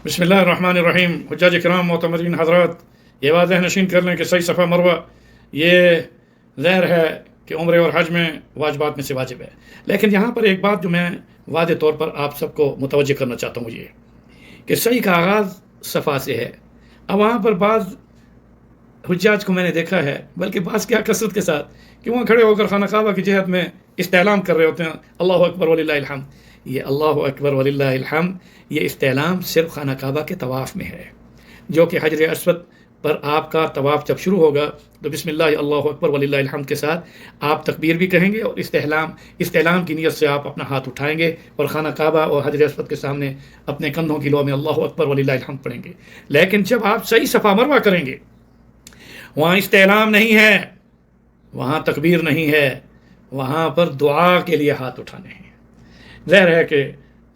بسم اللہ الرحمن الرحیم۔ حجاج کرام، معتمرین حضرات، یہ واضح نشین کر لیں کہ صحیح صفا مروہ یہ ظاہر ہے کہ عمرے اور حج میں واجبات میں سے واجب ہے، لیکن یہاں پر ایک بات جو میں واضح طور پر آپ سب کو متوجہ کرنا چاہتا ہوں یہ کہ صحیح کا آغاز صفا سے ہے۔ اب وہاں پر بعض حجاج کو میں نے دیکھا ہے، بلکہ بعض کیا کثرت کے ساتھ، کہ وہاں کھڑے ہو کر خانہ کعبہ کی جہت میں استعلام کر رہے ہوتے ہیں، اللہ اکبر وللہ الحمد۔ یہ اللہ اکبر وللہ الحمد یہ استعلام صرف خانہ کعبہ کے طواف میں ہے، جو کہ حجر اسود پر آپ کا طواف جب شروع ہوگا تو بسم اللہ اللہ اکبر وللہ الحمد کے ساتھ آپ تکبیر بھی کہیں گے اور استعلام کی نیت سے آپ اپنا ہاتھ اٹھائیں گے اور خانہ کعبہ اور حجر اسود کے سامنے اپنے کندھوں کی لو میں اللہ اکبر وللہ الحمد پڑھیں گے۔ لیکن جب آپ صحیح صفا مروہ کریں گے، وہاں استعلام نہیں ہے، وہاں تکبیر نہیں ہے، وہاں پر دعا کے لیے ہاتھ اٹھانے ہیں۔ ظاہر ہے کہ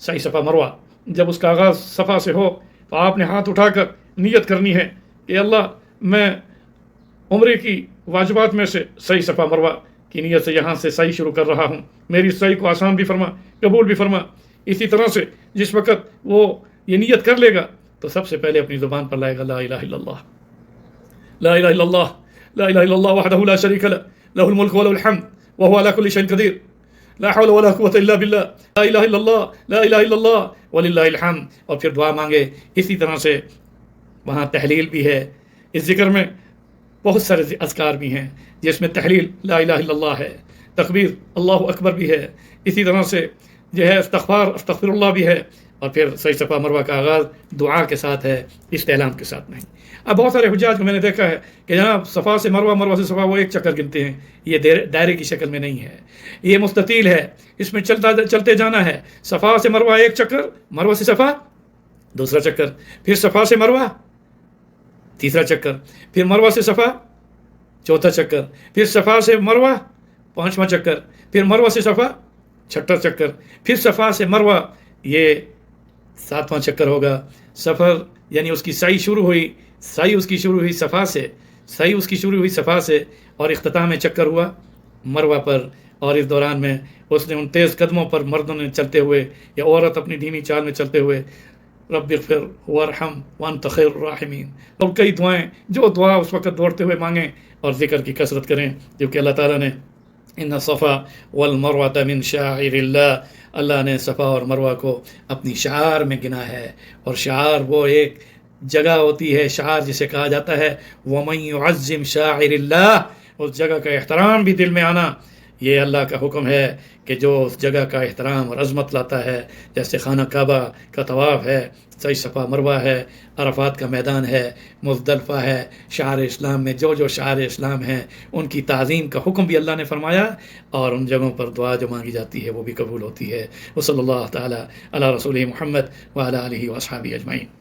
صحیح صفا مروہ جب اس کا آغاز صفا سے ہو تو آپ نے ہاتھ اٹھا کر نیت کرنی ہے کہ اللہ میں عمرے کی واجبات میں سے صحیح صفا مروہ کی نیت سے یہاں سے صحیح شروع کر رہا ہوں، میری صحیح کو آسان بھی فرما، قبول بھی فرما۔ اسی طرح سے جس وقت وہ یہ نیت کر لے گا تو سب سے پہلے اپنی زبان پر لائے گا لا الہ الا اللہ، لا الہ الا اللہ، لا الہ الا اللہ وحدہ لا شریک لہ، لہ الملک ولہ الحمد وہو علی کل شیء قدیر، لا حول ولا قوة الا باللہ، لا الہ الا اللہ، لا الہ الا اللہ وللہ الحمد، اور پھر دعا مانگے۔ اسی طرح سے وہاں تحلیل بھی ہے، اس ذکر میں بہت سارے اذکار بھی ہیں جس میں تحلیل لا الہ الا اللہ ہے، تکبیر اللہ اکبر بھی ہے، اسی طرح سے جو ہے استغفر اللہ بھی ہے، اور پھر صحیح صفا مروہ کا آغاز دعا کے ساتھ ہے، استعلام کے ساتھ نہیں۔ اب بہت سارے حجاج کو میں نے دیکھا ہے کہ جناب صفا سے مروہ، مروہ سے صفا وہ ایک چکر گنتے ہیں، یہ دائرے کی شکل میں نہیں ہے، یہ مستطیل ہے، اس میں چلتے جانا ہے۔ صفا سے مروہ ایک چکر، مروہ سے صفا دوسرا چکر، پھر صفا سے مروہ تیسرا چکر، پھر مروہ سے صفا چوتھا چکر، پھر صفا سے مروہ پانچواں چکر، پھر مروہ سے صفا چھٹا چکر، پھر صفا سے مروہ یہ ساتواں چکر ہوگا۔ سفر یعنی اس کی سعی شروع ہوئی صفا سے، سعی اس کی شروع ہوئی صفا سے، اور اختتام چکر ہوا مروہ پر، اور اس دوران میں اس نے ان تیز قدموں پر مردوں نے چلتے ہوئے یا عورت اپنی دھیمی چال میں چلتے ہوئے رب اغفر وارحم وانت خیر الراحمین، اور کئی دعائیں جو دعا اس وقت دوڑتے ہوئے مانگیں اور ذکر کی کثرت کریں، جو کہ اللہ تعالیٰ نے ان الصفا والمروۃ من شعائر اللہ، اللہ نے صفا اور مروہ کو اپنی شعار میں گنا ہے، اور شعار وہ ایک جگہ ہوتی ہے، شعار جسے کہا جاتا ہے وَمَن يُعَظِّمْ شَاعِرِ اللَّهِ، اس جگہ کا احترام بھی دل میں آنا، یہ اللہ کا حکم ہے کہ جو اس جگہ کا احترام اور عظمت لاتا ہے، جیسے خانہ کعبہ کا طواف ہے، صحیح صفا مروہ ہے، عرفات کا میدان ہے، مزدلفہ ہے، شعار اسلام میں جو شعار اسلام ہیں ان کی تعظیم کا حکم بھی اللہ نے فرمایا، اور ان جگہوں پر دعا جو مانگی جاتی ہے وہ بھی قبول ہوتی ہے۔ وصلی اللہ تعالی علی رسول محمد وعلی آلہ واصحابہ اجمعین۔